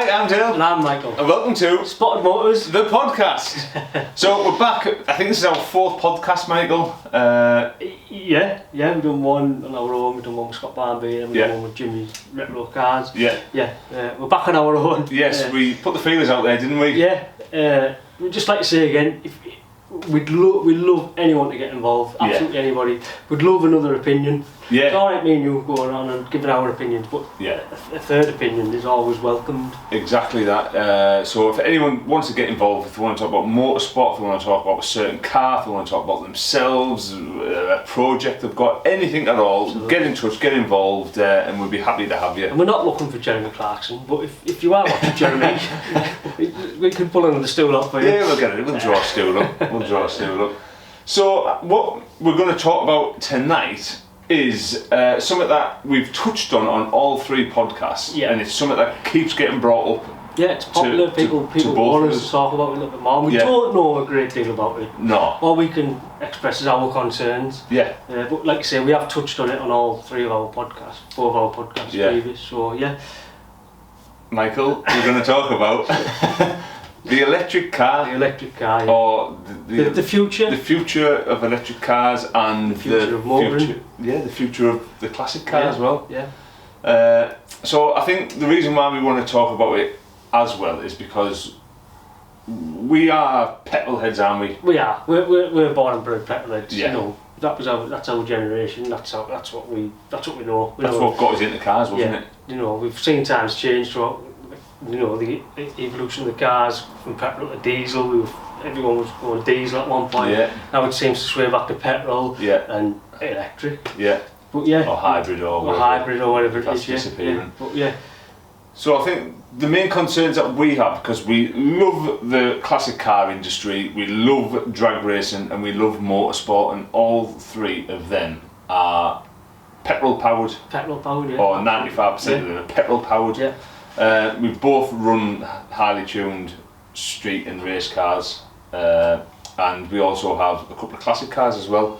I'm Dale. And I'm Michael. And welcome to Spottedmotors, the podcast. So we're back. I think this is our fourth podcast, Michael. Yeah, we've done one on our own, we've done one with Scott Barnby, and we've done one with Jimmy's Retro Cars. We're back on our own. Yes, we put the feelers out there, didn't we? Yeah, we'd just like to say again, we'd love anyone to get involved, absolutely anybody. We'd love another opinion. Yeah. It's alright me and you going on and giving our opinions, but a third opinion is always welcomed. Exactly that. So if anyone wants to get involved, if they want to talk about motorsport, if they want to talk about a certain car, if they want to talk about themselves, a project they've got, anything at all, get in touch, get involved, and we'll be happy to have you. And we're not looking for Jeremy Clarkson, but if you are watching Jeremy, we can pull another stool up for you. Yeah, we'll get it. We'll draw a stool up. So what we're going to talk about tonight is something that we've touched on all three podcasts, and it's something that keeps getting brought up. Yeah, it's popular. People want us to talk about it a little bit more. We don't know a great deal about it. No. All we can express is our concerns. Yeah. But like I say, we have touched on it on all three of our podcasts, four of our podcasts previous. So Michael, we're going to talk about the electric car. The electric car. Yeah. Or the future. The future of electric cars and the future of motoring. The future of the classic car as well. Yeah. So I think the reason why we want to talk about it as well is because we are petrol heads, aren't we? We are. We're born and bred petrol heads. Yeah. You know, that's our generation. That's what we know. That's what got us into cars, wasn't it? You know, we've seen times change throughout. You know, the evolution of the cars from petrol to diesel. Everyone was going diesel at one point. Yeah. Now it seems to sway back to petrol and electric. Yeah. But or hybrid or whatever it is. Disappearing. But So I think the main concerns that we have, because we love the classic car industry, we love drag racing, and we love motorsport, and all three of them are petrol powered. Petrol powered, Or 95% of them are petrol powered. Yeah. We've both run highly tuned street and race cars, and we also have a couple of classic cars as well.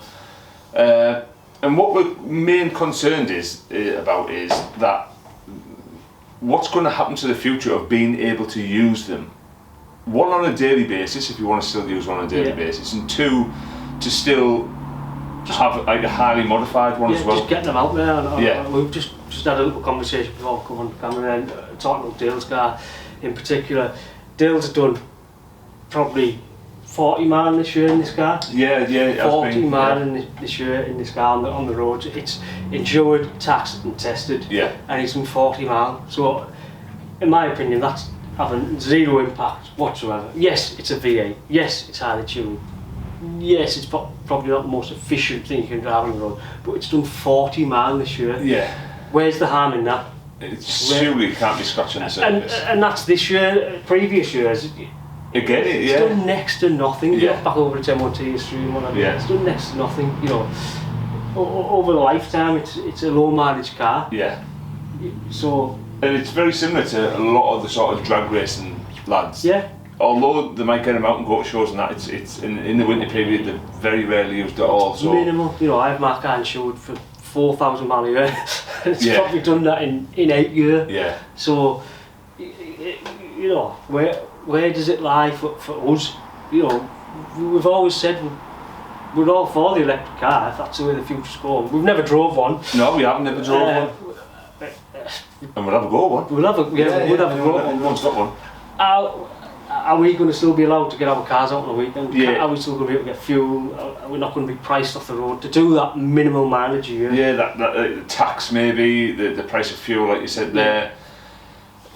And what we're main concerned about is that what's going to happen to the future of being able to use them. One, on a daily basis, if you want to still use one on a daily basis, and two, to still have like a highly modified one as well. Just getting them out there. We've just had a little conversation before coming on camera and talking about Dale's car in particular. Dale's done probably 40 miles this year in this car. 40 miles this year in this car on the roads. It's insured, taxed and tested. Yeah. And he's done 40 miles. So in my opinion, that's having zero impact whatsoever. Yes, it's a V8. Yes, it's highly tuned. Yes, it's probably not the most efficient thing you can drive on the road, but it's done 40 miles this year. Yeah. Where's the harm in that? It surely can't be scratching the surface. And that's this year. Previous years, again, it's done next to nothing. Yeah. Back over its MOT history and whatever. Yeah. It's done next to nothing. You know, over the lifetime, it's a low mileage car. Yeah. So. And it's very similar to a lot of the sort of drag racing lads. Yeah. Although they might get them out and go to shows and that, it's in the winter period they're very rarely used at all. So minimal. You know, I have my car insured for 4,000 miles a year. It's probably done that in 8 years. Yeah. So, you know, where does it lie for us? You know, we've always said we're all for the electric car if that's the way the future's going. We've never drove one. No, we haven't never drove one. And we'll have a go one. We'll have a go one. Everyone's got one. Are we going to still be allowed to get our cars out on the weekend? Yeah. Are we still going to be able to get fuel? Are we not going to be priced off the road to do that minimal mileage a year? Yeah, that tax maybe, the price of fuel, like you said there.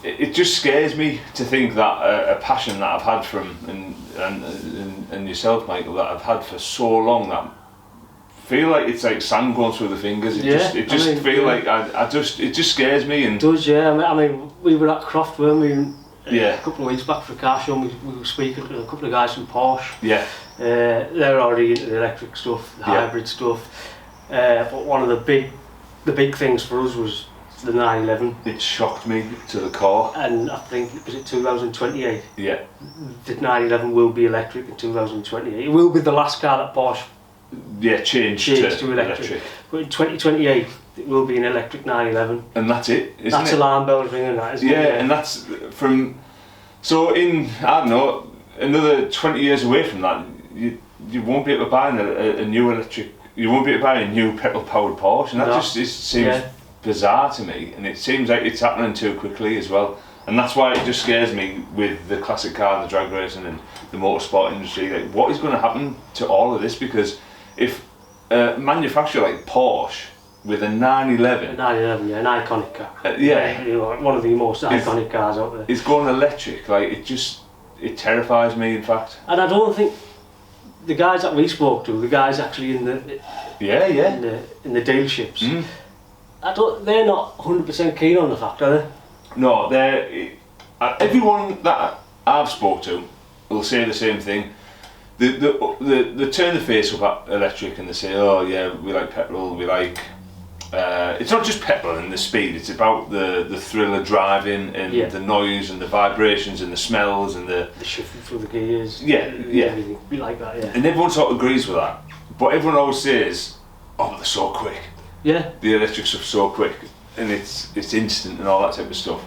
It just scares me to think that a passion that I've had from and yourself, Michael, that I've had for so long, that feel like it's like sand going through the fingers. It just scares me. And it does, yeah. I mean, we were at Croft, weren't we? A couple of weeks back for a car show, and we were speaking to a couple of guys from Porsche. Yeah. They're already into the electric stuff, the hybrid stuff. But one of the big things for us was the 911. It shocked me to the core. And I think, was it 2028? Yeah. The 911 will be electric in 2028. It will be the last car that Porsche changed to electric. But in 2028, it will be an electric 911. And that's it, isn't That's it? alarm bells ringing, that, isn't it? Yeah, and that's from... So in, I don't know, another 20 years away from that, you won't be able to buy a new electric... You won't be able to buy a new petrol-powered Porsche, and that just seems bizarre to me, and it seems like it's happening too quickly as well. And that's why it just scares me with the classic car and the drag racing and the motorsport industry. Like, what is going to happen to all of this? Because if a manufacturer like Porsche with a 911... A 911, yeah, an iconic car. You know, one of the most iconic cars out there. It's going electric, like, it terrifies me, in fact. And I don't think the guys that we spoke to, the guys actually in the in the dealerships, they're not 100% keen on the fact, are they? No, everyone that I've spoke to will say the same thing. They turn the face up at electric and they say, oh yeah, we like petrol, we like... it's not just petrol and the speed, it's about the thrill of driving and the noise and the vibrations and the smells and the shifting through the gears. Everything. We like that, yeah. And everyone sort of agrees with that. But everyone always says, oh, they're so quick. Yeah. The electric stuff's so quick and it's instant and all that type of stuff.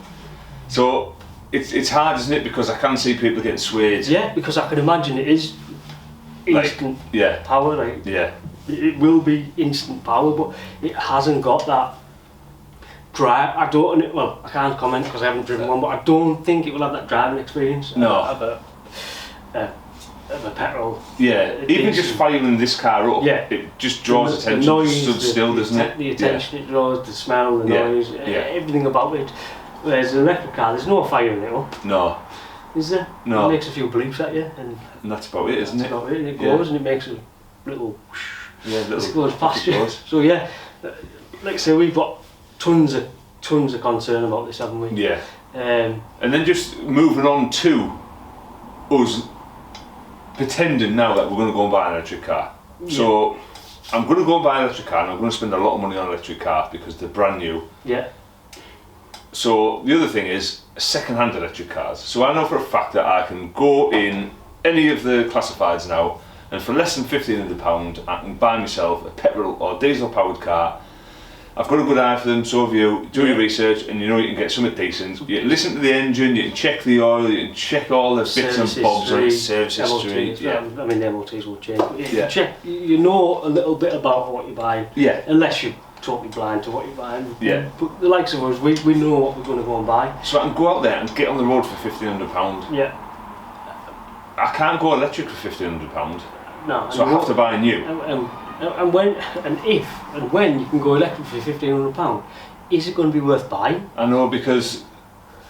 So it's hard, isn't it? Because I can see people getting swayed. Yeah, because I can imagine it is instant power. Like, it will be instant power, but it hasn't got that drive. I can't comment because I haven't driven one, but I don't think it will have that driving experience of a petrol. Yeah, even just firing this car up, it just draws attention. The noise, stood still, doesn't it? The attention it draws, the smell, the noise, everything about it. Whereas an electric car, there's no firing it up. No. Is there? No. It makes a few bleeps at you, and that's about it, isn't it? That's about it. And it goes and it makes a little. It goes past you. So yeah, like I say, we've got tons of concern about this, haven't we? Yeah. And then just moving on to us pretending now that we're going to go and buy an electric car. Yeah. So I'm going to go and buy an electric car and I'm going to spend a lot of money on an electric car because they're brand new. Yeah. So the other thing is second-hand electric cars. So I know for a fact that I can go in any of the classifieds now and for less than £1,500 I can buy myself a petrol or diesel powered car. I've got a good eye for them, so have you. Do your research and you know you can get something decent. You can listen to the engine, you can check the oil, you can check all the bits and bobs on service history. I mean the MOTs will change, but you check, you know a little bit about what you're buying, unless you're totally blind to what you're buying. Yeah. But the likes of us, we know what we're going to go and buy. So I can go out there and get on the road for £1,500. Yeah. I can't go electric for £1,500. No. So I have to buy new. And when you can go electric for £1,500, is it going to be worth buying? I know, because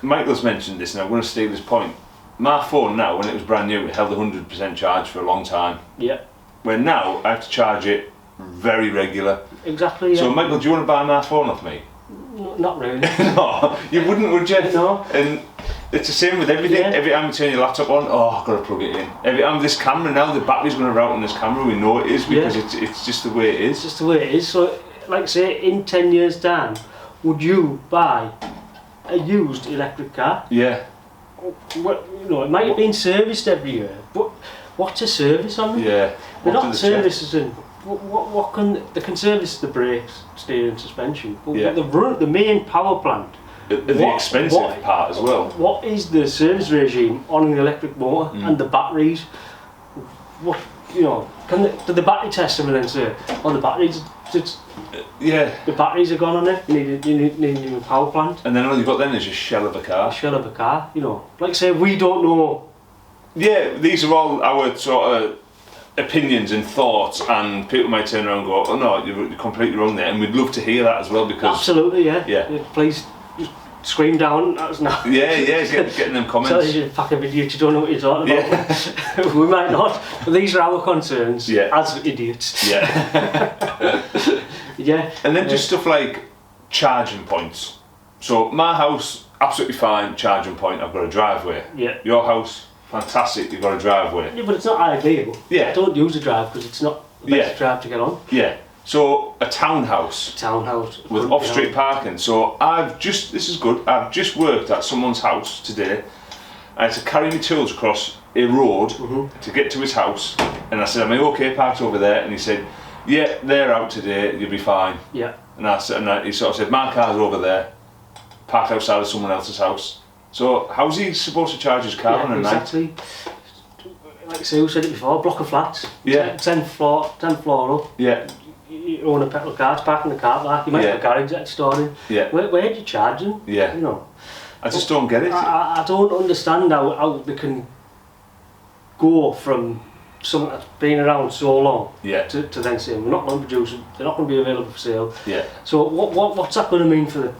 Michael's mentioned this and I'm going to steal his point. My phone now, when it was brand new, it held 100% charge for a long time. Yeah. Where now I have to charge it very regular. Exactly, yeah. So Michael, do you want to buy my phone off me? No, not really. No, you wouldn't, would you? No. And it's the same with everything. Yeah. Every time you turn your laptop on, I've got to plug it in. Every time this camera now, the battery's going to route on this camera, we know it is because it's just the way it is. It's just the way it is. So, like I say, in 10 years' time, would you buy a used electric car? Yeah. It might have been serviced every year, but what's a service on them? Yeah. They're not services in. What can they can service the brakes, steering, suspension, but the main power plant. The expensive part as well. What is the service regime on an electric motor and the batteries? What do the battery test them and then say, the batteries, the batteries are gone on it. You need a new power plant. And then all you've got then is a shell of a car. A shell of a car. Like I say, we don't know. Yeah, these are all our sort of opinions and thoughts, and people might turn around and go, "Oh no, you're completely wrong there," and we'd love to hear that as well because absolutely, yeah. Please just scream down at us now. Getting them comments. So you're a pack of idiots, you don't know what you're talking about. We might not, but these are our concerns as idiots. Yeah. Yeah. And then just stuff like charging points. So my house, absolutely fine, charging point. I've got a driveway. Yeah. Your house, fantastic, you've got a driveway. Yeah, but it's not ideal. Yeah. Don't use a drive because it's not the best drive to get on. Yeah. So a townhouse. With off-street parking. So this is good, I've just worked at someone's house today. I had to carry my tools across a road to get to his house. And I said, am I okay parked over there? And he said, yeah, they're out today, you'll be fine. Yeah. And he sort of said, my car's over there, parked outside of someone else's house. So how's he supposed to charge his car on a night? Exactly. Like Sue said it before, block of flats. Yeah. 10 floor up. Yeah. You own a petrol car, it's parking the car park, you might have a garage that's stored in. Yeah. Where do you charge them? Yeah. You know. I just don't get it. I don't understand how they can go from something that's been around so long to then saying we're not going to produce them, they're not going to be available for sale. Yeah. So what's that going to mean for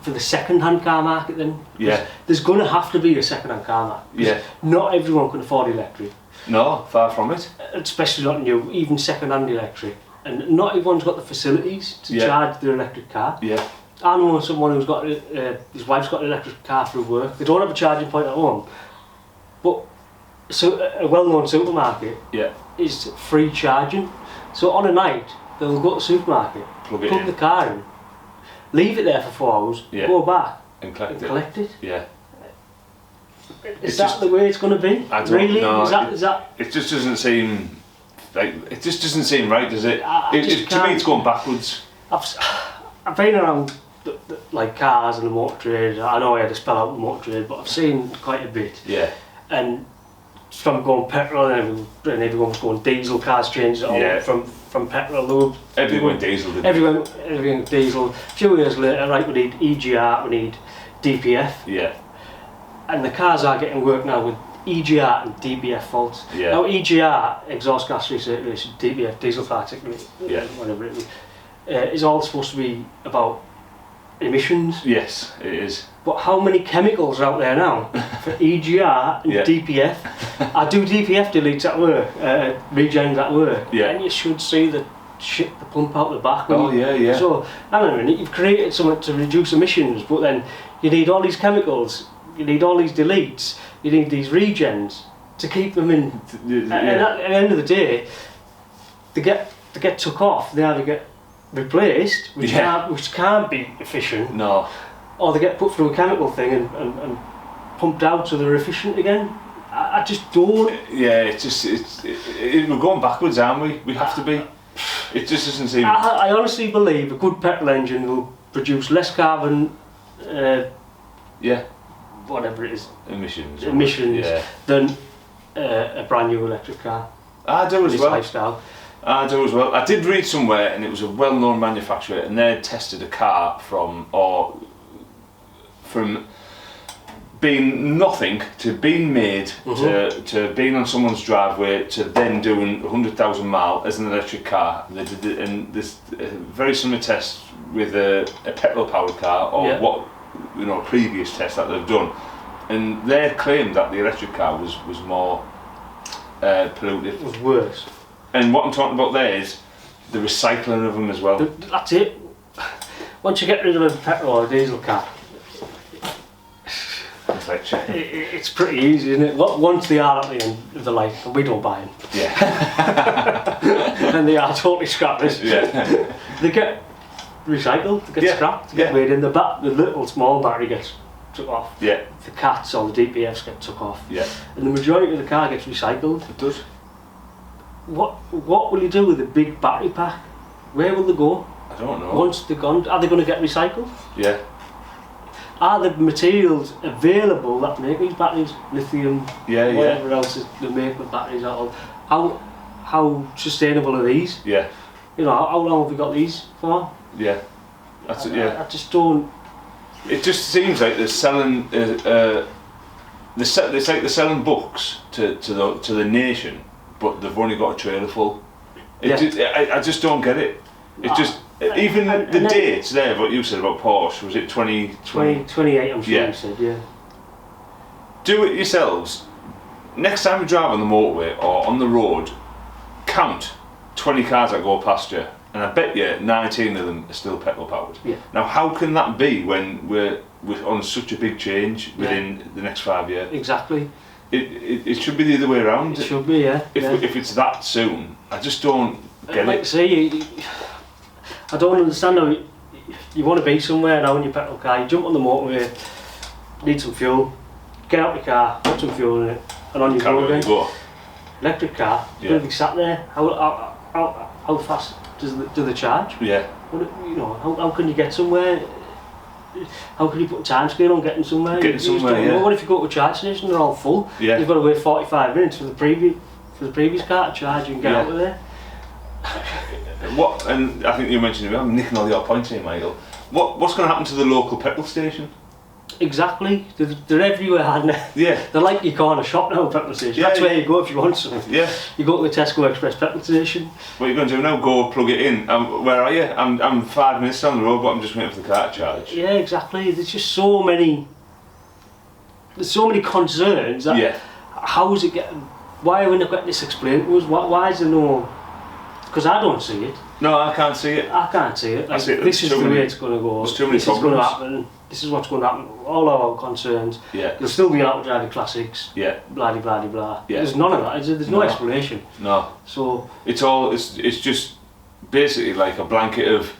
the second-hand car market then? Yeah. There's going to have to be a second-hand car market. Yeah. Not everyone can afford electric. No, far from it. Especially not new, even second-hand electric. And not everyone's got the facilities to charge their electric car. Yeah. I know someone who's got his wife's got an electric car through work. They don't have a charging point at home, but so a well-known supermarket is free charging. So on a night they'll go to the supermarket, plug the car in, leave it there for 4 hours, go back and collect it. Yeah. Is that the way it's going to be? I don't really? know. Is that? It just doesn't seem like it just doesn't seem right, does it? To me, it's going backwards. I've been around like cars and the motor trade. I know I had to spell out the motor trade, but I've seen quite a bit. Yeah. And from going petrol and everyone was going diesel, cars changed it all from petrol. Everyone went diesel, didn't everything went diesel. A few years later, right, we need EGR, we need DPF. Yeah. And the cars are getting work now with EGR and DPF faults. Yeah. Now EGR, exhaust gas recirculation, DPF, diesel particulate, whatever it is all supposed to be about emissions. Yes, it is. But how many chemicals are out there now for EGR and DPF? I do DPF deletes at work, regens at work, and you should see the shit the pump out the back. So, hang on a minute, you've created something to reduce emissions, but then you need all these chemicals, you need all these deletes, you need these regens to keep them in. And at the end of the day, they get took off, they either get replaced, which can't be efficient. No. Or they get put through a chemical thing and pumped out so they're efficient again. I just don't. Yeah, we're going backwards, aren't we? We have to be. It just doesn't seem. I honestly believe a good petrol engine will produce less carbon. Whatever it is. Emissions. Than a brand new electric car. I do as well. Lifestyle. I do as well. I did read somewhere, and it was a well-known manufacturer, and they tested a car from being nothing to being made to being on someone's driveway to then doing 100,000 miles as an electric car. They did and this very similar test with a petrol-powered car or previous tests that they've done, and they claimed that the electric car was more polluted. It was worse. And what I'm talking about there is the recycling of them as well. That's it. Once you get rid of a petrol or a diesel car, it's pretty easy, isn't it? Once they are at the end of the life, and we don't buy them. Yeah. And they are totally scrappers. Yeah. They get recycled, they get scrapped, they get weighed in. The little small battery gets took off. Yeah. The cats or the DPFs get took off. Yeah. And the majority of the car gets recycled. It does. What will you do with the big battery pack? Where will they go? I don't know. Once they're gone, are they going to get recycled? Yeah. Are the materials available that make these batteries, lithium, whatever else they make the batteries out of? How sustainable are these? Yeah. You know, how long have we got these for? Yeah. That's it. Yeah. I just don't. It just seems like they're selling. It's like they're selling books to the nation, but they've only got a trailer full. I just don't get it. It just. Even the dates there, what you said about Porsche, was it 2028, I'm sure you said, yeah. Do it yourselves. Next time you drive on the motorway or on the road, count 20 cars that go past you, and I bet you 19 of them are still petrol powered. Yeah. Now how can that be when we're on such a big change within the next 5 years? Exactly. It should be the other way around. It should be, yeah. If it's that soon, I just don't get like it. Say, I don't understand how you want to be somewhere now in your petrol car, you jump on the motorway, need some fuel, get out your car, put some fuel in it, and on you go again. Electric car, it's going to be sat there, how fast? do they charge? Yeah. What, you know, how can you get somewhere? How can you put a time scale on getting somewhere? What if you go to a charge station, they're all full? Yeah. You've got to wait 45 minutes for the previous car to charge and get out of there. What? And I think you mentioned I'm nicking all your points here, Michael. What's going to happen to the local petrol station? Exactly. They're everywhere, aren't they? Yeah. They're like your corner shop now, petrol station. That's where you go if you want something. Yeah. You go to the Tesco Express petrol station. What are you going to do now? Go plug it in. Where are you? I'm 5 minutes down the road, but I'm just waiting for the car to charge. Yeah, exactly. There's just so many. There's so many concerns. That how is it getting? Why are we not getting this explained to us? Why is there no? Because I don't see it. No, I can't see it. I can't see it. Like, this is the way it's going to go. There's too many this problems. is going to happen. This is what's going to happen. All our concerns. Yeah. You'll still be allowed to drive the classics. Yeah. Blah de blah de blah. Yeah. There's none of that. There's no explanation. No. So it's all. It's just basically like a blanket of.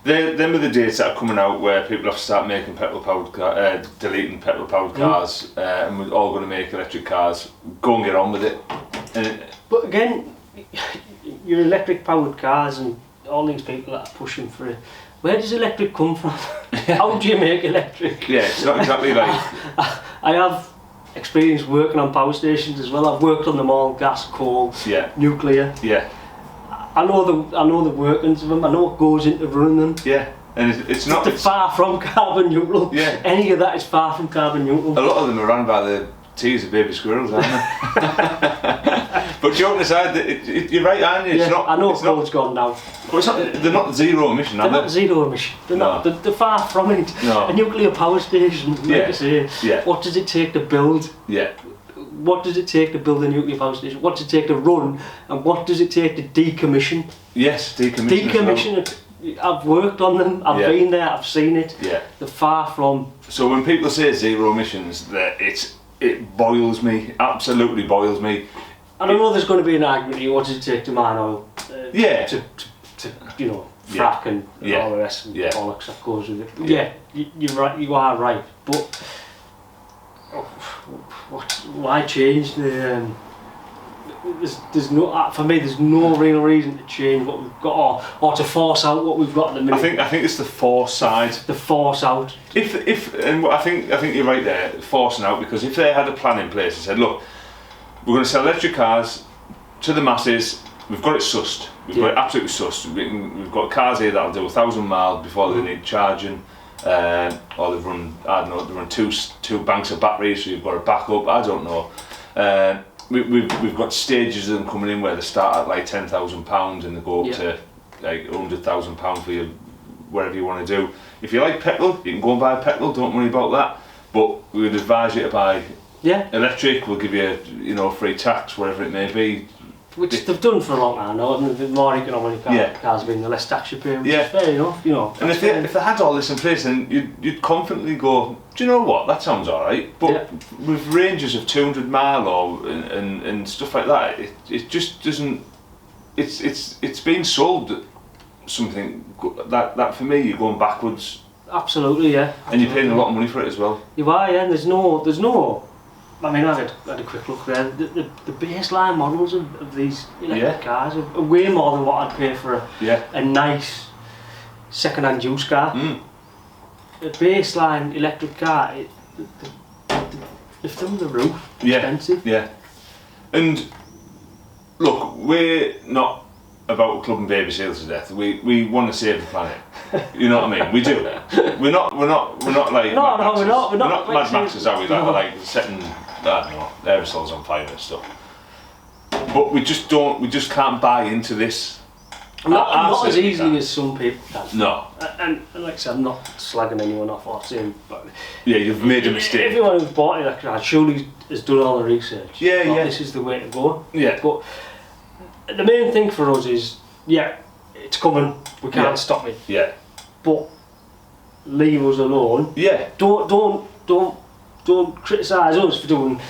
Them are the dates that are coming out where people have to start making deleting petrol powered cars, and we're all going to make electric cars. Go and get on with it. But again, your electric powered cars and all these people that are pushing for it. Where does electric come from? How do you make electric? Yeah, it's not exactly like. I have experience working on power stations as well. I've worked on them all: gas, coal, nuclear. Yeah. I know the workings of them. I know what goes into running them. Yeah, and it's not. It's far from carbon neutral. Yeah. Any of that is far from carbon neutral. A lot of them are run by the tears of baby squirrels, aren't they? But joking aside, you're right, aren't you? It's not, I know coal's gone now. Well, they're not zero emission, are they? They're not zero emission. They're not. They're far from it. No. A nuclear power station, like I say. Yeah. What does it take to build? Yeah. What does it take to build a nuclear power station? What does it take to run? And what does it take to decommission? Yes, decommission. Decommission. I've worked on them. I've been there. I've seen it. Yeah. They're far from. So when people say zero emissions, it boils me. Absolutely boils me. I don't know. There's going to be an argument here. What does it take to mine oil? To frack and all the rest and bollocks that goes with it. Yeah, you're right. You are right. But why change the? There's no, for me, there's no real reason to change what we've got or to force out what we've got at the minute. I think it's the force side. The force out. I think you're right there, forcing out, because if they had a plan in place and said, look, we're going to sell electric cars to the masses. We've got it sussed. We've got it absolutely sussed. We've got cars here that'll do 1,000 miles before they need charging. Or they've run, I don't know, they run two banks of batteries, so you've got to back up. I don't know. We've got stages of them coming in where they start at like £10,000 and they go up to like £100,000 for you, whatever you want to do. If you like petrol, you can go and buy petrol. Don't worry about that. But we would advise you to buy electric. We'll give you free tax, whatever it may be. Which they've done for a long time now. The more economic cars being, the less tax you pay, which is fair enough, And if they had all this in place, then you'd confidently go, do you know what, that sounds alright. But with ranges of 200 mile and stuff like that, it just doesn't. It's being sold something that for me, you're going backwards. Absolutely, yeah. And you're paying a lot of money for it as well. You are, yeah. And there's no. I mean, I had a quick look there. The baseline models of these electric cars are way more than what I'd pay for a nice second-hand used car. A baseline electric car, they're through the roof. Expensive. Yeah. And look, we're not about clubbing baby seals to death. We want to save the planet. You know what I mean? We do. We're not like we're not Mad Maxes, are we? Like setting, I don't know, aerosols on fire and stuff. But we just can't buy into this. Not as easily as some people can. No. And like I said, I'm not slagging anyone off or saying, but you've made a mistake. Everyone who's bought it surely has done all the research. This is the way to go. Yeah. But the main thing for us is, it's coming. We can't stop it. Yeah. But leave us alone. Yeah. Don't criticise us for doing.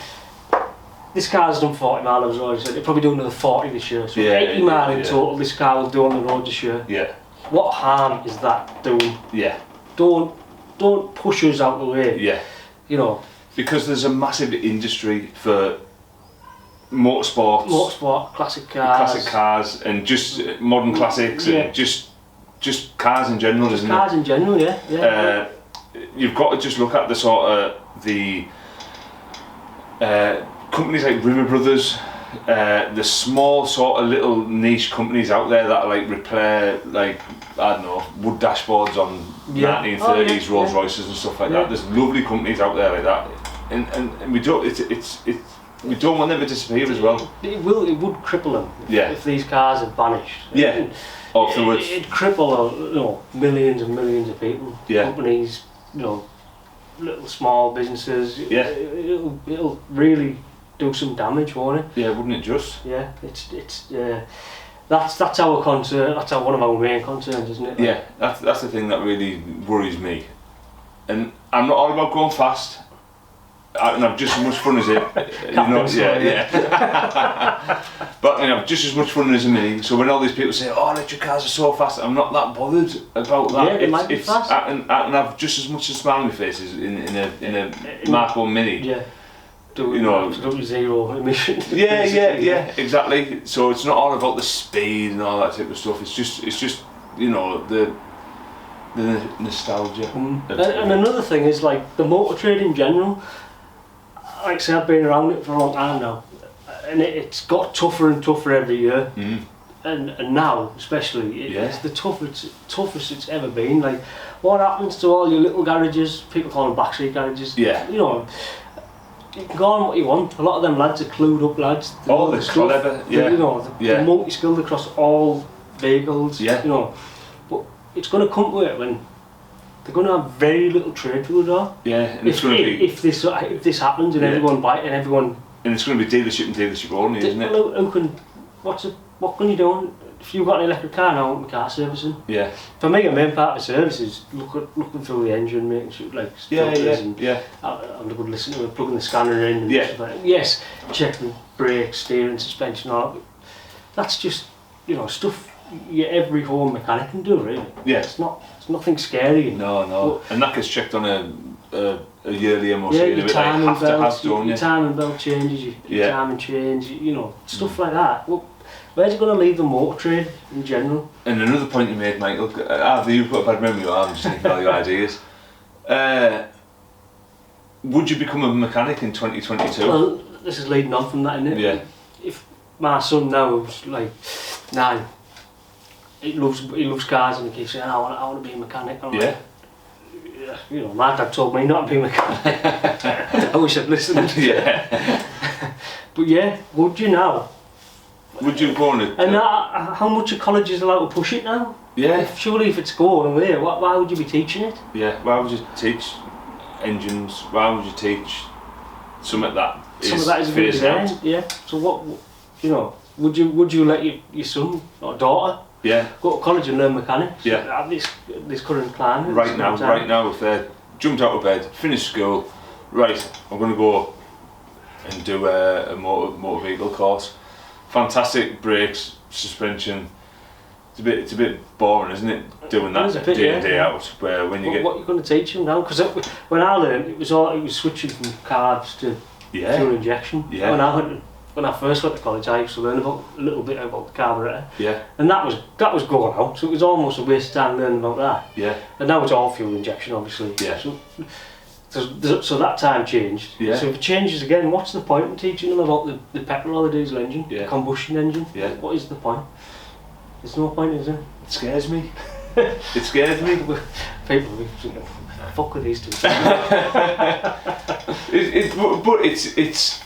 This car's done 40 miles, as I already said. It'll probably do another 40 this year. So 80 miles in total. This car will do on the road this year. Yeah. What harm is that doing? Yeah. Don't push us out the way. Yeah. You know. Because there's a massive industry for motorsports, classic cars, and just modern classics, and just cars in general, isn't it? Cars in general, yeah. You've got to just look at the sort of the companies like Rimmer Brothers, the small sort of little niche companies out there that like repair, like, I don't know, wood dashboards on 1930s Rolls Royces and stuff like that. There's lovely companies out there like that, and we don't. We don't want them to disappear as well. It would cripple them if these cars had vanished. Yeah. Afterwards, it'd cripple millions and millions of people, companies, little small businesses. Yeah. It'll really do some damage, won't it? Yeah, wouldn't it just? Yeah, it's that's our concern. That's one of our main concerns, isn't it? Yeah, that's the thing that really worries me. And I'm not all about going fast. And I've just as much fun as it. But I've just as much fun as me. So when all these people say, "Oh, electric cars are so fast," I'm not that bothered about that. Yeah, it might be fast. And I've just as much a smile on my face as in a Mark 1 Mini. Yeah. Absolutely zero emissions. Yeah, exactly. So it's not all about the speed and all that type of stuff. It's just the nostalgia. And another thing is like the motor trade in general. Like I say, I've been around it for a long time now, and it's got tougher and tougher every year. And now, especially, it's the toughest it's ever been. Like, what happens to all your little garages? People call them backstreet garages. Yeah. You can go on what you want. A lot of them lads are clued up lads. They're clever. They're multi-skilled across all vehicles. Yeah. But it's going to come to it when they're going to have very little trade through the door. Yeah, and it's going to be if this happens and everyone buy it and everyone. And it's going to be dealership only, isn't it? What can you do? If you've got an electric car now, I want my car servicing. Yeah. For me, a main part of the service is looking through the engine, making sure filters and I'm good listening to it, plugging the scanner in and stuff like that. Yes, checking brakes, steering, suspension, all that. That's just stuff every home mechanic can do, really. Yeah. It's nothing scary. No. And that gets checked on a yearly MOC. Yeah, your timing belt, your timing belt changes, your timing change, stuff like that. Well, where's it going to leave the motor trade in general? And another point you made, Michael, either you've got a bad memory or I'm just thinking about your ideas. Would you become a mechanic in 2022? Well, this is leading on from that, isn't it? Yeah. If my son now is like 9, he loves cars and he keeps saying, I want to be a mechanic. I'm like, my dad told me not to be a mechanic. I wish I'd listened. Yeah. But yeah, would you now? Would you go on it? And how much a college is allowed to push it now? Yeah. Surely if it's going away, why would you be teaching it? Yeah, why would you teach engines? Why would you teach something that is phased out? Yeah. So what, would you let your son or daughter go to college and learn mechanics? Yeah. At this current climate? Right now, if they jumped out of bed, finished school, right, I'm going to go and do a motor vehicle course. Fantastic brakes, suspension. It's a bit boring, isn't it? Doing that day in day out. Where when you what are you going to teach them now? Because when I learned, it was switching from carbs to fuel injection. Yeah. When I first went to college, I used to learn a little bit about the carburetor. Yeah. And that was going out, so it was almost a waste of time learning about that. Yeah. And now it's all fuel injection, obviously. Yeah. So that time changed. Yeah. So if it changes again, what's the point in teaching them about the petrol or the diesel engine, the combustion engine? Yeah. What is the point? There's no point, is there? It scares me. It scares me. People, fuck with these two. But it's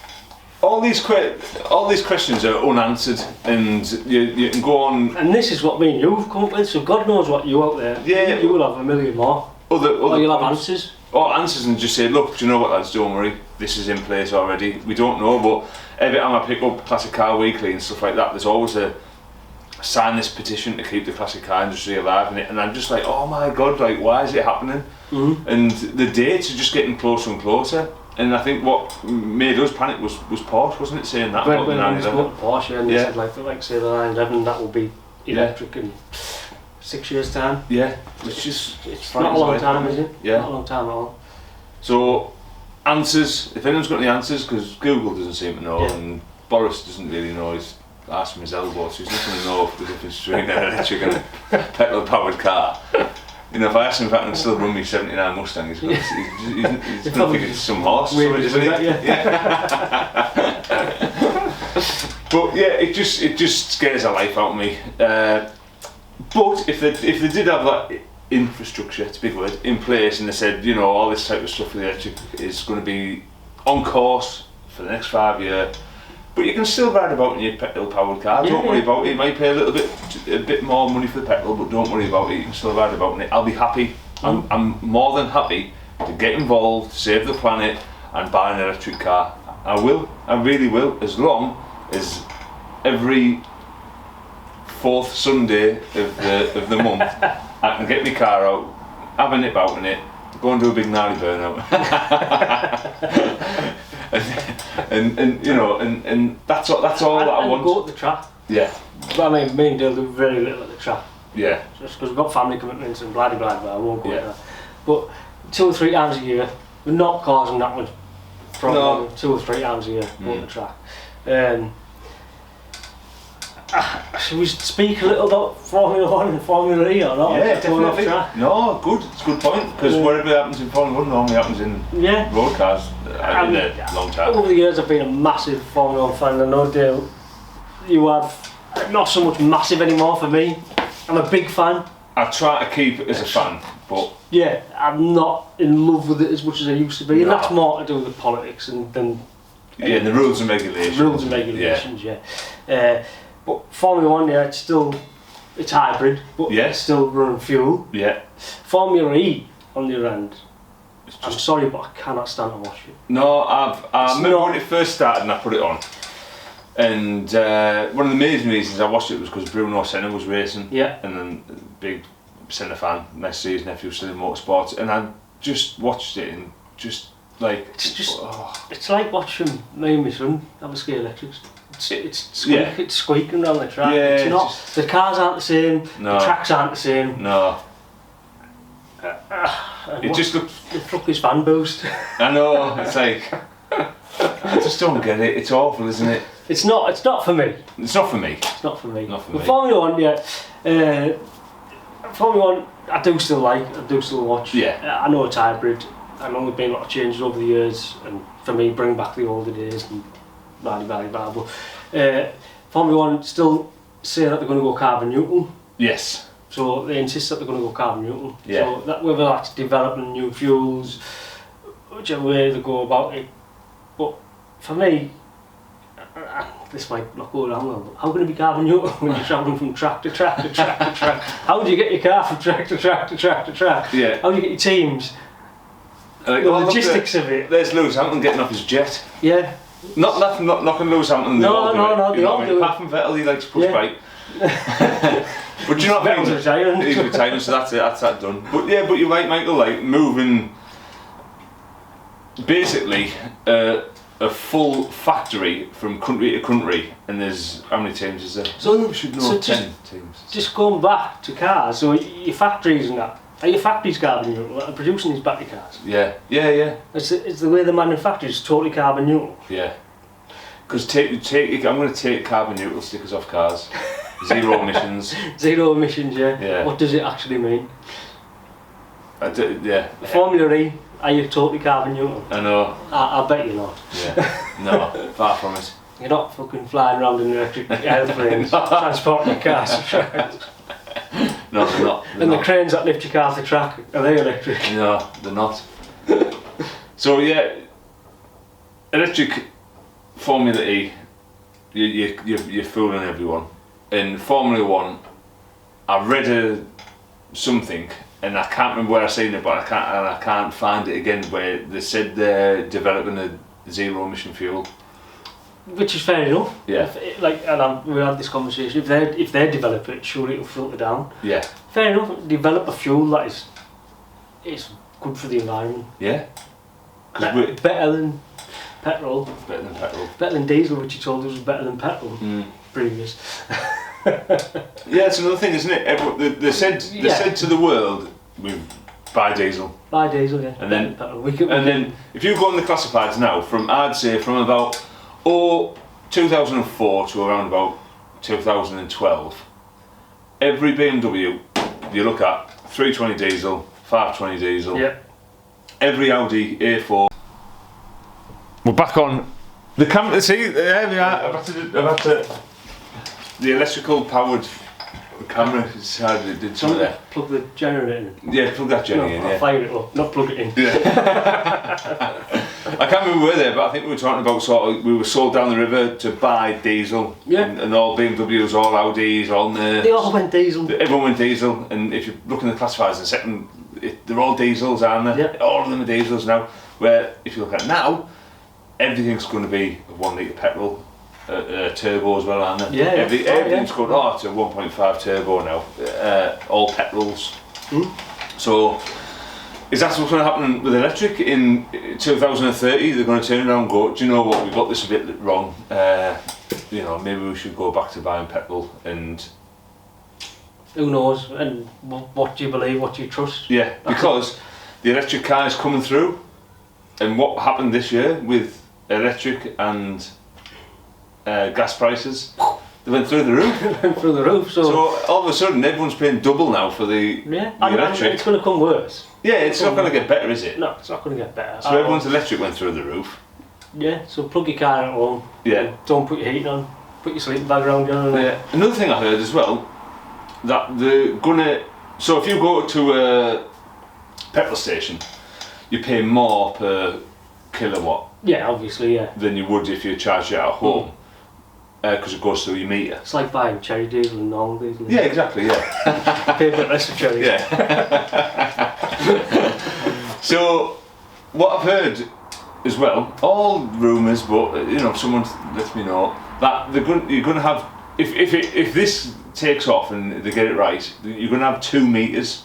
all these questions are unanswered, and you can go on. And this is what me and you've come up with. So God knows what you out there. Yeah. You will have a million more. Or you'll have answers. Or answers and just say, look, do you know what, lads? Don't worry, this is in place already. We don't know, but every time I pick up Classic Car Weekly and stuff like that, there's always a sign this petition to keep the classic car industry alive, and I'm just like, oh my god, like, why is it happening? And the dates are just getting closer and closer. And I think what made us panic was Porsche, wasn't it, saying that about the 911? Porsche, and they said like say the 911 that will be electric in 6 years' time. Yeah, it's not a long time, is it? Yeah, not a long time at all. So answers, if anyone's got any answers, because Google doesn't seem to know, Boris doesn't really know. He's asked from his elbow, so he's not going to know the difference between an electric and a petrol-powered car. You know, if I ask him if I can still run me 79 Mustang, he's going to think it's some horse, isn't it? Yeah. But yeah, it just scares the life out of me. But if they did have that infrastructure, it's a big word, in place, and they said, you know, all this type of stuff for the electric is going to be on course for the next 5 years, but you can still ride about in your petrol-powered car. Don't worry about it. You might pay a bit more money for the petrol, but don't worry about it. You can still ride about in it. I'll be happy. I'm more than happy to get involved, save the planet, and buy an electric car. I will. I really will, as long as every 4th Sunday of the month I can get my car out, have a nip out in it, go and do a big gnarly burnout. and you know, and that's all that I want. Go at the track. Yeah. But I mean, me and Dale do very little at the track. Yeah. Just because we've got family commitments and blah blah blah. I won't go at that. But 2 or 3 times a year, we're not causing that much problem. No. 2 or 3 times a year go at the track. Should we speak a little about Formula 1 and Formula E or not? Yeah, definitely. No, good. It's a good point, because whatever happens in Formula 1 normally happens in road cars in a long time. Over the years I've been a massive Formula 1 fan, and no doubt you have. Not so much massive anymore for me. I'm a big fan. I try to keep it as a fan, but... Yeah, I'm not in love with it as much as I used to be, and that's more to do with politics than... Yeah, the rules and regulations. Rules and regulations, yeah. But Formula 1, it's hybrid, but it's still running fuel. Yeah. Formula E, on the other hand, I'm sorry, but I cannot stand to watch it. No, I remember when it first started and I put it on. And one of the main reasons I watched it was because Bruno Senna was racing. Yeah. And then big Senna fan, nice to see his nephew still in motorsports. And I just watched it and just like... It's like watching me and my son have a scale electrics. It's squeaking around the track. Yeah, it's not. The cars aren't the same. No. The tracks aren't the same. No. It just looks. The fuck is fan boost? I know. It's like I just don't get it. It's awful, isn't it? It's not. It's not for me. It's not for me. It's not for me. Not for me. Formula 1, Formula 1, I do still like. I do still watch. Yeah. I know it's hybrid. I know there've been a lot of changes over the years, and for me, bring back the older days and. But Formula 1 still say that they're going to go carbon neutral. Yes. So they insist that they're going to go carbon neutral. Yeah. So that whether that's developing new fuels, whichever way they go about it. But for me, this might not go down well, but how can it be carbon neutral when you're travelling from track to track to track to track? How do you get your car from track to track to track to track? Yeah. How do you get your teams? Like, the logistics of it. There's Lewis Hamilton getting off his jet. Yeah. Not knocking Lewis Hamilton. No, they all do it. Apart from Vettel, he likes to push bike. But do you know what I mean? He's retiring, so that's it. That's that done. But yeah, but you're right, Michael. Like moving, basically, a full factory from country to country, and there's how many teams is there? So we should know 10 teams. Just going back to cars. So your factories and that. Are your factories carbon neutral? Like producing these battery cars? Yeah. It's the way the manufacture is totally carbon neutral. Yeah. Because I'm going to take carbon neutral stickers off cars. Zero emissions. Zero emissions, yeah. What does it actually mean? Yeah. Formula E, are you totally carbon neutral? I know. I bet you're not. Yeah. No, far from it. You're not fucking flying around in electric airplanes, transporting your cars to track. No, they're not. The cranes that lift your car to track, are they electric? No, they're not. So yeah, electric Formula E, you're fooling everyone. In Formula 1, I read something, and I can't remember where I seen it, but I can't find it again, where they said they're developing a zero emission fuel. Which is fair enough. Yeah. We had this conversation. If they develop it, surely it'll filter down. Yeah. Fair enough. Develop a fuel that is good for the environment. Yeah. Better than petrol. Better than petrol. Better than diesel, which you told us was better than petrol. Previous. Yeah, it's another thing, isn't it? They said to the world, we buy diesel. Buy diesel, yeah. And then petrol. Then if you go on the classifieds now, I'd say from about 2004 to around about 2012, every BMW you look at, 320 diesel, 520 diesel, every Audi A4. We're back on the camera. See, there we are. I've had to the electrical powered camera decided it did something there. Plug the generator in. Yeah, plug that generator in. I'll fire it up, not plug it in. Yeah. I can't remember where there, but I think we were talking about we were sold down the river to buy diesel. Yeah. And all BMWs, all Audis, all They all went diesel. Everyone went diesel, and if you look in the classifiers in a second, they're all diesels, aren't they? Yeah. All of them are diesels now. Where if you look at now, everything's going to be a 1 litre petrol. Turbo as well, aren't they? Yeah, everything's going, it's a 1.5 turbo now, all petrols. So, is that what's going to happen with electric in 2030? They're going to turn around and go, do you know what, we got this a bit wrong, maybe we should go back to buying petrol, and who knows, and what do you believe, what do you trust? Yeah, because the electric car is coming through, and what happened this year with electric and gas prices, they went through the roof. So all of a sudden everyone's paying double now for the electric. It's going to come worse. Yeah, it's not going to get better, is it? No, it's not going to get better. So everyone's electric went through the roof. Yeah, so plug your car at home. Yeah. Don't put your heating on. Put your sleeping bag around you. Yeah. Another thing I heard as well, that they're gonna. So if you go to a petrol station, you pay more per kilowatt. Yeah, obviously, yeah. Than you would if you charge it at home. Because it goes through your meter. It's like buying cherry diesel and normal diesel. Yeah, exactly, yeah. Pay a bit less for cherry. Yeah. So, what I've heard as well, all rumours, but someone lets me know, that you're going to have, if this takes off and they get it right, you're going to have 2 meters,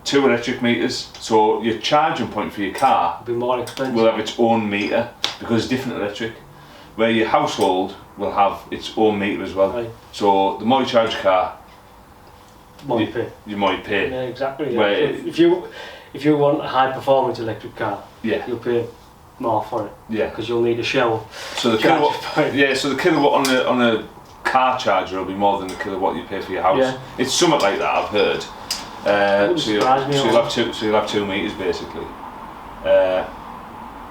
2 electric meters, so your charging point for your car will be more expensive. Will have its own meter, because it's different electric, where your household will have its own meter as well. Right. So the more you charge your car, the more you pay. Yeah, exactly. Yeah. So if you want a high performance electric car, you'll pay more for it. Yeah. Because you'll need a shell. So the kilowatt, so the kilowatt on a car charger will be more than the kilowatt you pay for your house. Yeah. It's something like that, I've heard. So you'll have 2 meters basically.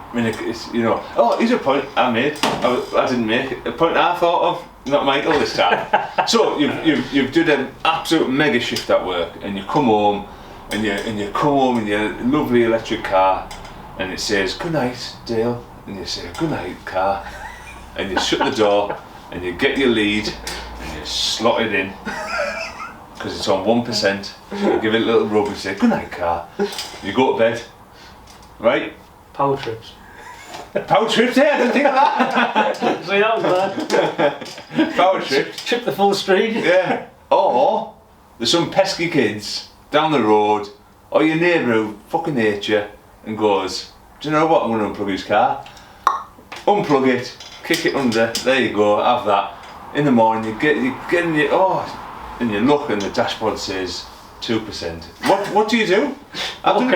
I mean, it's, here's a point I made. I didn't make a point I thought of, not Michael this time. So you've done an absolute mega shift at work, and you come home, and you come home in your lovely electric car, and it says good night, Dale, and you say good night, car, and you shut the door, and you get your lead, and you slot it in, because it's on 1%. So you give it a little rub and say good night, car. You go to bed, right? Power trips. Power trips, yeah, I didn't think of that. See, that was bad. Power trips. Trip the full street. Yeah. Or there's some pesky kids down the road, or your neighbour who fucking hates you and goes, do you know what, I'm going to unplug his car. Unplug it, kick it under, there you go, have that. In the morning you get in your, and you look and the dashboard says 2%. What do you do? I've done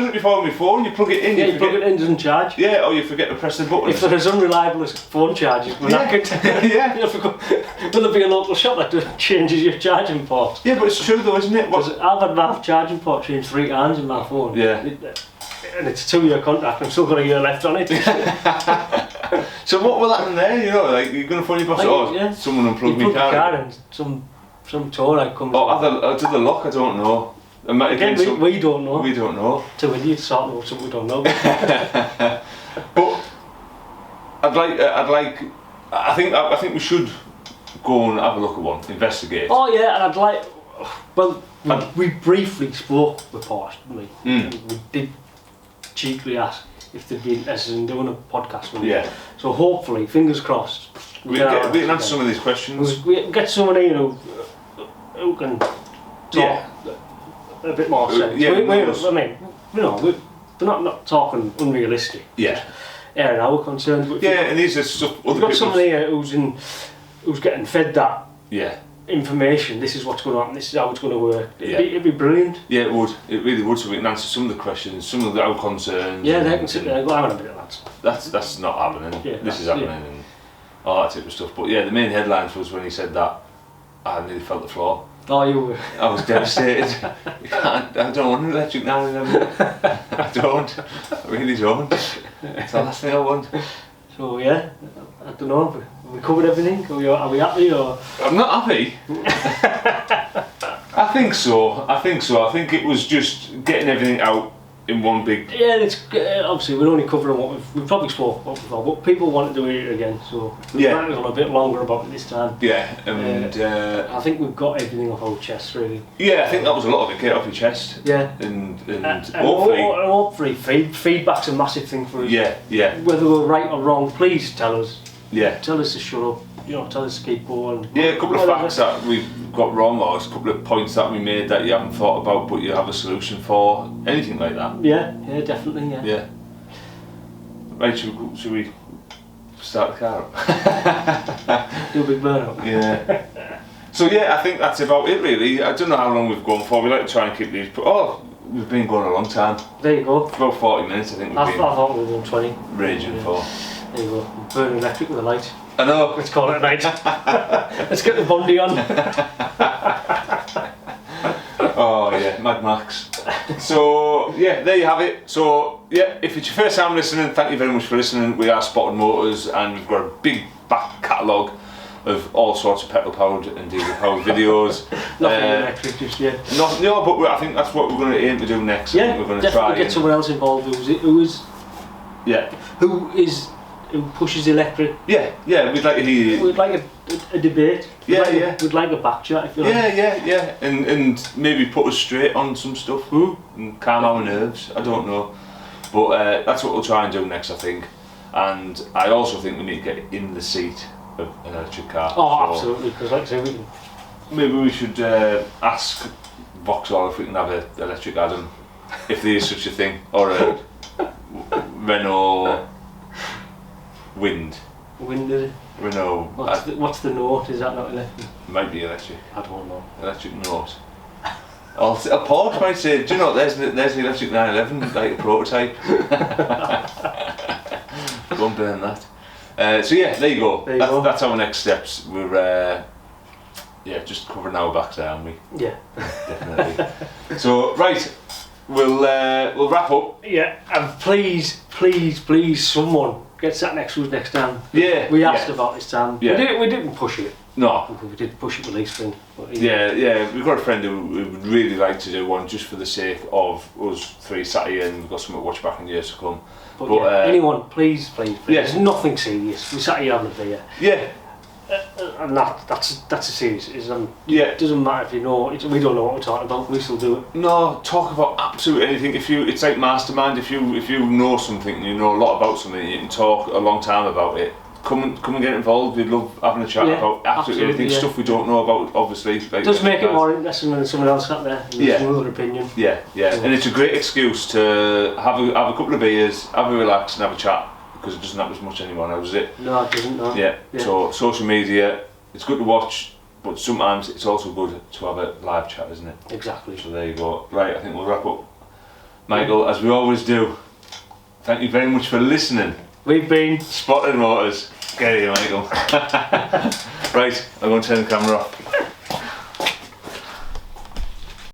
it before on my phone. You plug it in. Yeah, you plug it in, it doesn't charge. Yeah, or you forget to press the button. If they're as unreliable as phone chargers, we're not good. Yeah. Will there be a local shop that changes your charging port? Yeah, but it's true though, isn't it? I've had my charging port changed 3 times in my phone. Yeah. And it's a 2-year contract. I've still got a year left on it. So what will happen there? You're going to phone your boss. Someone unplugged my car. And some tour I come. To the lock, I don't know. Again, we don't know. We don't know. 2 idiots sort of know something we don't know. But I think we should go and have a look at one, investigate. Oh yeah, and we briefly spoke with Porsche, didn't we? We did cheekily ask if they'd be interested in doing a podcast with us. So hopefully, fingers crossed, we can answer some of these questions. We get somebody who can talk a bit more sense. We're not talking unrealistic. Yeah. Airing our concerns. But and these are stuff. We've got somebody here who's getting fed that. Yeah. Information. This is what's going to happen. This is how it's going to work. It'd be brilliant. Yeah, it would. It really would. So we can answer some of the questions, some of our concerns. Yeah, they can sit there and go, hang on a minute, lads. That's not happening. Yeah, this is happening. all that type of stuff. But yeah, the main headlines was when he said that, I nearly felt the floor. Oh, you were. I was devastated. I don't want an electric 911. I don't. I really don't. It's the last thing I want. So yeah, I don't know. Have we covered everything? Are we happy or? I'm not happy. I think so. I think it was just getting everything out in one big. Yeah, it's obviously we're only covering what we've probably spoke about before, but people wanted to hear it again, so we've gone a bit longer about it this time. Yeah, and I think we've got everything off our chest really. Yeah, I think that was a lot of it. Get off your chest. Yeah, and hopefully feedback's a massive thing for us. Yeah. Whether we're right or wrong, please tell us. Yeah. Tell us to shut up. Tell us to keep going. Yeah, a couple of facts that we've got wrong, or a couple of points that we made that you haven't thought about, but you have a solution for. Anything like that. Yeah, definitely. Yeah. Right, should we start the car up? Do a big burnout. Yeah. So yeah, I think that's about it really. I don't know how long we've gone for. We like to try and keep these. But we've been going a long time. There you go. For about 40 minutes, I think. I thought we were doing 20. Raging for. There you go. Burning electric with a light. I know. Let's call it a night. Let's get the Bondi on. Oh yeah, Mad Max. So yeah, there you have it. So yeah, if it's your first time listening, thank you very much for listening. We are Spotted Motors, and we've got a big back catalogue of all sorts of petrol powered and diesel powered videos. Nothing electric just yet. No, but I think that's what we're going to aim to do next. Yeah, we're going to definitely try get someone else involved who pushes electric. Yeah, we'd like to hear. We'd like a debate. We'd like a back chat if you like. Yeah, and maybe put us straight on some stuff and calm our nerves. I don't know, but that's what we'll try and do next, I think. And I also think we need to get in the seat of an electric car. Oh, so absolutely, because like I say, maybe we should ask Vauxhall if we can have an electric Adam, if there is such a thing, or a Renault Wind. Wind, is it? Renault. What's the note? Is that not electric? Might be electric. I don't know. Electric note. A Porsche might say, do you know, there's the electric 911, like a prototype. Go and burn that. So yeah, there you go. That's our next steps. We're just covering our backs there, aren't we? Yeah. Definitely. So right, we'll wrap up. Yeah, and please, someone get sat next to us next time. Yeah. We asked about this time. Yeah. We didn't push it. No. We did push it with Lee's thing. Yeah. We've got a friend who would really like to do one just for the sake of us three sat here, and we've got something to watch back in years to come. But anyone, please. It's nothing serious. We sat here having a beer. Yeah. And that's a serious. It doesn't matter if you know. We don't know what we're talking about. We still do it. No, talk about absolutely anything. It's like Mastermind. If you know something, and you know a lot about something, you can talk a long time about it. Come and get involved. We'd love having a chat about absolutely anything. Yeah. Stuff we don't know about, obviously. Like, it does make it more interesting when someone else sat there and there's another opinion. Yeah, and it's a great excuse to have a couple of beers, have a relax, and have a chat. Because it doesn't happen as much anymore now, does it? No, it doesn't, no. Yeah, so social media, it's good to watch, but sometimes it's also good to have a live chat, isn't it? Exactly. So there you go. Right, I think we'll wrap up. Michael, as we always do, thank you very much for listening. We've been Spotted Motors. Get here, Michael. Right, I'm going to turn the camera off.